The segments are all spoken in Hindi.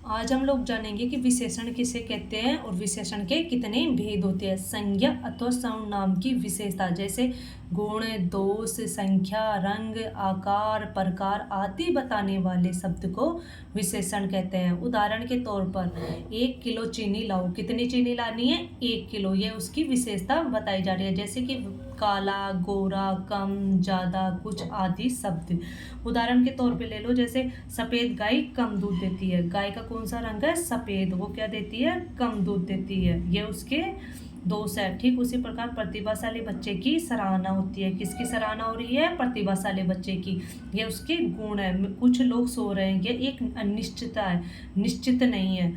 आज हम लोग जानेंगे कि विशेषण किसे कहते हैं और विशेषण के कितने भेद होते हैं। संज्ञा अथवा सर्वनाम की विशेषता जैसे गुण, दोष, संख्या, रंग, आकार, प्रकार आदि बताने वाले शब्द को विशेषण कहते हैं। उदाहरण के तौर पर 1 किलो चीनी लाओ। कितनी चीनी लानी है? 1 किलो। ये उसकी विशेषता बताई जा रही है, जैसे कि काला, गोरा, कम, ज्यादा, कुछ आदि शब्द। उदाहरण के तौर पे ले लो, जैसे सफेद गाय कम दूध देती है। गाय का कौन सा रंग है? सफेद। वो क्या देती है? कम दूध देती है। ये उसके दोष है। ठीक उसी प्रकार प्रतिभाशाली बच्चे की सराहना होती है। किसकी सराहना हो रही है? प्रतिभाशाली बच्चे की। ये उसके गुण है। कुछ लोग सो रहे हैं, ये एक अनिश्चितता है, निश्चित नहीं है।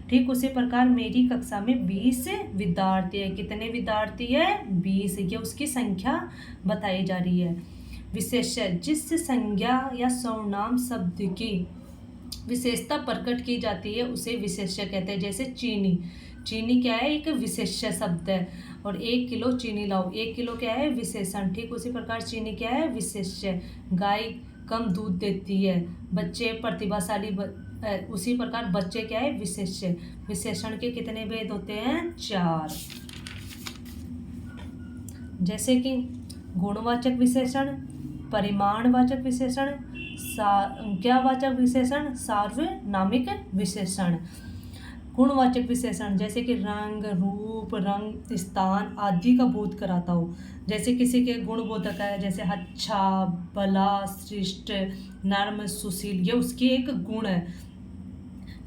ठीक उसी प्रकार मेरी कक्षा में 20 विद्यार्थी है। कितने विद्यार्थी है? 20। ये उसकी संख्या बताई जा रही है। विशेष्य जिस संज्ञा या सर्वनाम शब्द की विशेषता प्रकट की जाती है उसे विशेष्य कहते हैं। जैसे चीनी। चीनी क्या है? एक विशेष्य शब्द है। और 1 किलो चीनी लाओ। 1 किलो क्या है? विशेषण। ठीक उसी प्रकार चीनी क्या है? विशेष्य। गाय कम दूध देती है। बच्चे प्रतिभाशाली उसी प्रकार बच्चे क्या है? विशेष्य। विशेषण के कितने भेद होते हैं? 4। जैसे कि गुणवाचक विशेषण, परिमाणवाचक विशेषण, संज्ञावाचक विशेषण, सार्वनामिक विशेषण। गुणवाचक विशेषण जैसे कि रंग, रूप, रंग, स्थान आदि का बोध कराता हो। जैसे किसी के गुण बोधक है, जैसे अच्छा, भला, श्रेष्ठ, नर्म, सुशील, ये उसकी एक गुण है।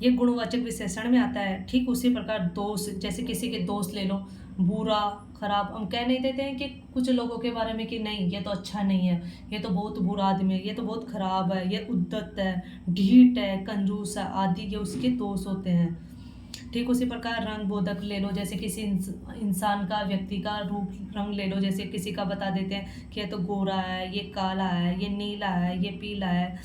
ये गुणवाचक विशेषण में आता है। ठीक उसी प्रकार दोष, जैसे किसी के दोष ले लो, बुरा, खराब। हम कह नहीं देते हैं कि कुछ लोगों के बारे में कि नहीं ये तो अच्छा नहीं है, ये तो बहुत बुरा आदमी है, ये तो बहुत खराब है, ये उद्दत है, ढीठ है, कंजूस है आदि, ये उसके दोष होते हैं। ठीक उसी प्रकार रंग बोधक ले लो, जैसे किसी इंसान का, व्यक्ति का रूप रंग ले लो। जैसे किसी का बता देते हैं कि ये तो गोरा है, ये काला है, ये नीला है, ये पीला है।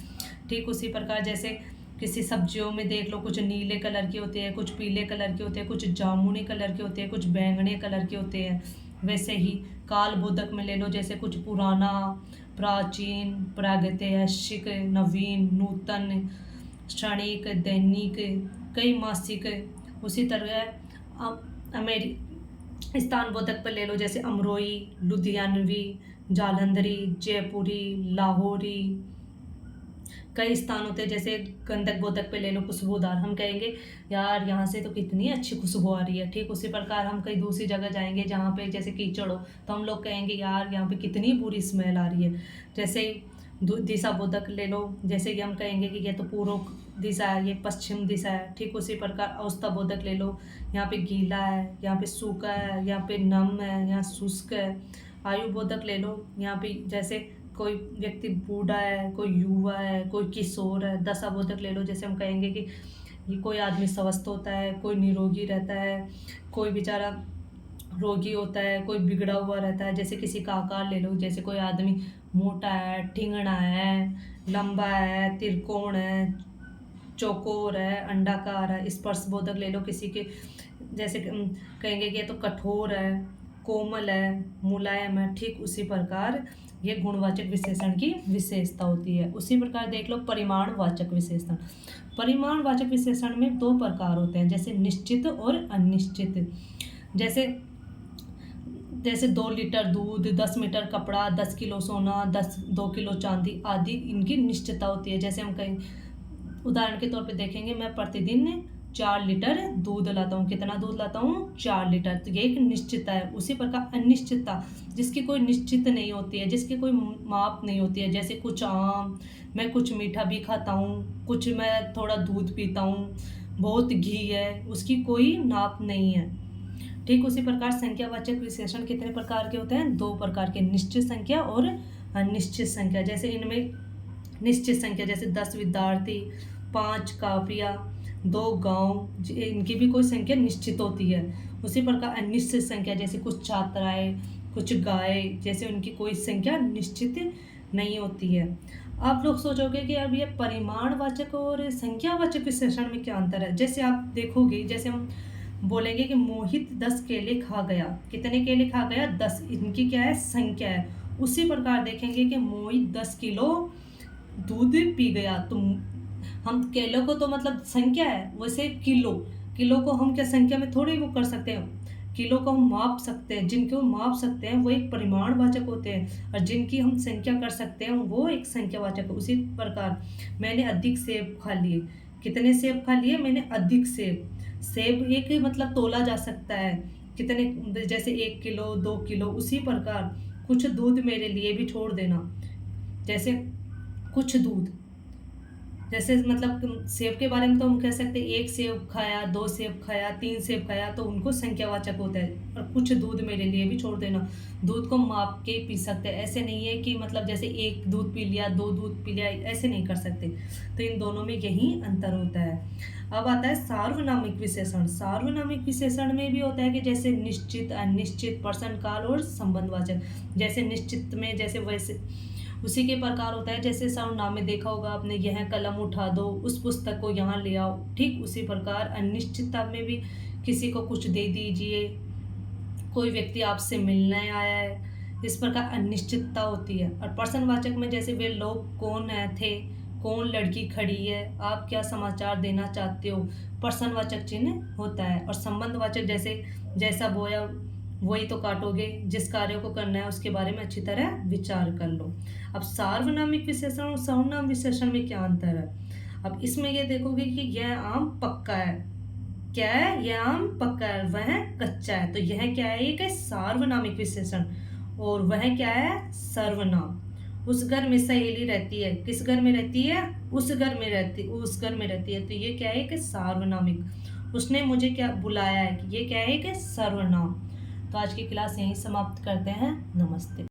ठीक उसी प्रकार जैसे किसी सब्जियों में देख लो, कुछ नीले कलर के होते हैं, कुछ पीले कलर के होते हैं, कुछ जामुनी कलर के होते हैं, कुछ बैंगनी कलर के होते हैं। वैसे ही काल बोधक में ले लो, जैसे कुछ पुराना, प्राचीन, प्रागैतिहासिक, नवीन, नूतन, क्षणिक, दैनिक, कई मासिक। उसी तरह स्थान बोधक पर ले लो, जैसे अमरोई, लुधियानवी, जालंधरी, जयपुरी, लाहौरी। कई स्थान होते हैं, जैसे गंधक बोधक पे ले लो, खुशबूदार। हम कहेंगे यार यहाँ से तो कितनी अच्छी खुशबू आ रही है। ठीक उसी प्रकार हम कहीं दूसरी जगह जाएंगे जहाँ पे जैसे कीचड़ हो, तो हम लोग कहेंगे यार यहाँ पे कितनी बुरी स्मेल आ रही है। जैसे दिशा बोधक ले लो, जैसे कि हम कहेंगे कि ये तो पूर्व दिशा है, ये पश्चिम दिशा है। ठीक उसी प्रकार अवस्था बोधक ले लो, यहाँ पे गीला है, यहाँ पे सूखा है, यहाँ पे नम है, यहाँ शुष्क है। आयु बोधक ले लो, यहाँ पे जैसे कोई व्यक्ति बूढ़ा है, कोई युवा है, कोई किशोर है। दशा बोधक ले लो, जैसे हम कहेंगे कि ये कोई आदमी स्वस्थ होता है, कोई निरोगी रहता है, कोई बेचारा रोगी होता है, कोई बिगड़ा हुआ रहता है। जैसे किसी का आकार ले लो, जैसे कोई आदमी मोटा है, ठिंगना है, लंबा है, त्रिकोण है, चौकोर है, अंडाकार है। स्पर्श बोधक ले लो, किसी के जैसे कहेंगे कि ये तो कठोर है, कोमल है, मुलायम है। ठीक उसी प्रकार ये गुणवाचक विशेषण की विशेषता होती है। उसी प्रकार देख लो परिमाणवाचक विशेषण। परिमाणवाचक विशेषण में 2 प्रकार होते हैं, जैसे निश्चित और अनिश्चित। जैसे जैसे 2 लीटर दूध, 10 मीटर कपड़ा, 10 किलो सोना, 2 किलो चांदी आदि इनकी निश्चितता होती है। जैसे हम कहीं उदाहरण के तौर पे देखेंगे, मैं प्रतिदिन 4 लीटर दूध लाता हूँ। कितना दूध लाता हूँ? 4 लीटर। तो ये एक निश्चितता है। उसी प्रकार अनिश्चितता, जिसकी कोई निश्चित नहीं होती है, जिसकी कोई माप नहीं होती है। जैसे कुछ आम, मैं कुछ मीठा भी खाता हूँ, कुछ मैं थोड़ा दूध पीता हूँ, बहुत घी है, उसकी कोई नाप नहीं है। ठीक उसी प्रकार संख्यावाचक विशेषण कितने प्रकार के होते हैं? 2 प्रकार के, निश्चित संख्या और अनिश्चित संख्या। जैसे इनमें निश्चित संख्या जैसे 10 विद्यार्थी, 5 कापियाँ, 2 गांव, इनकी भी कोई संख्या निश्चित होती है। उसी प्रकार अनिश्चित संख्या जैसे कुछ छात्राएं, कुछ गाय, जैसे उनकी कोई संख्या निश्चित नहीं होती है। आप लोग सोचोगे कि अब ये परिमाणवाचक और संख्यावाचक विशेषण में क्या अंतर है। जैसे आप देखोगे, जैसे हम बोलेंगे कि मोहित 10 केले खा गया। कितने केले खा गया? 10। इनकी क्या है? संख्या है। उसी प्रकार देखेंगे कि मोहित 10 किलो दूध पी गया। तो हम केलों को तो मतलब संख्या है, वैसे किलो, किलो को हम क्या संख्या में थोड़ी वो कर सकते हैं, किलो को हम माप सकते हैं, जिनको हम माप सकते हैं वो एक परिमाणवाचक होते हैं, और जिनकी हम संख्या कर सकते हैं वो एक संख्यावाचक है। उसी प्रकार मैंने अधिक सेब खा लिए, कितने सेब खा लिए, मैंने अधिक सेब, सेब एक मतलब तोला जा सकता है, कितने, जैसे 1 किलो 2 किलो, उसी प्रकार कुछ दूध मेरे लिए भी छोड़ देना, जैसे कुछ दूध, जैसे मतलब सेब के बारे में तो हम कह सकते हैं 1 सेब खाया, 2 सेब खाया, 3 सेब खाया, तो उनको संख्यावाचक होता है। और कुछ दूध मेरे लिए भी छोड़ देना, दूध को माप के पी सकते हैं, ऐसे नहीं है कि मतलब जैसे 1 दूध पी लिया, 2 दूध पी लिया, ऐसे नहीं कर सकते। तो इन दोनों में यही अंतर होता है। अब आता है सार्वनामिक विशेषण। सार्वनामिक विशेषण में भी होता है कि जैसे निश्चित, अनिश्चित, प्रश्न काल और संबंधवाचक। जैसे निश्चित में जैसे वैसे उसी के प्रकार होता है, जैसे सर्वनाम में देखा होगा आपने, यह कलम उठा दो, उस पुस्तक को यहाँ ले आओ, ठीक उसी प्रकार अनिश्चितता में भी किसी को कुछ दे दीजिए, कोई व्यक्ति आपसे मिलने आया है, इस प्रकार अनिश्चितता होती है। और प्रश्नवाचक में जैसे वे लोग कौन थे, कौन लड़की खड़ी है, आप क्या समाचार देना चाहते हो, प्रश्नवाचक चिन्ह होता है। और संबंधवाचक जैसे जैसा बोया वही तो काटोगे, जिस कार्य को करना है उसके बारे में अच्छी तरह विचार कर लो। अब सार्वनामिक विशेषण और सर्वनाम विशेषण में क्या अंतर है? अब इसमें ये देखोगे कि यह आम पक्का है, क्या है, यह आम पक्का है, वह कच्चा है, तो यह क्या है, एक है सार्वनामिक विशेषण, और वह क्या है, सर्वनाम। उस घर में सहेली रहती है, किस घर में रहती है, उस घर में रहती, उस घर में रहती है, तो ये क्या है, एक सार्वनामिक। उसने मुझे क्या बुलाया है, कि ये क्या है, एक सर्वनाम। तो आज की क्लास यहीं समाप्त करते हैं। नमस्ते।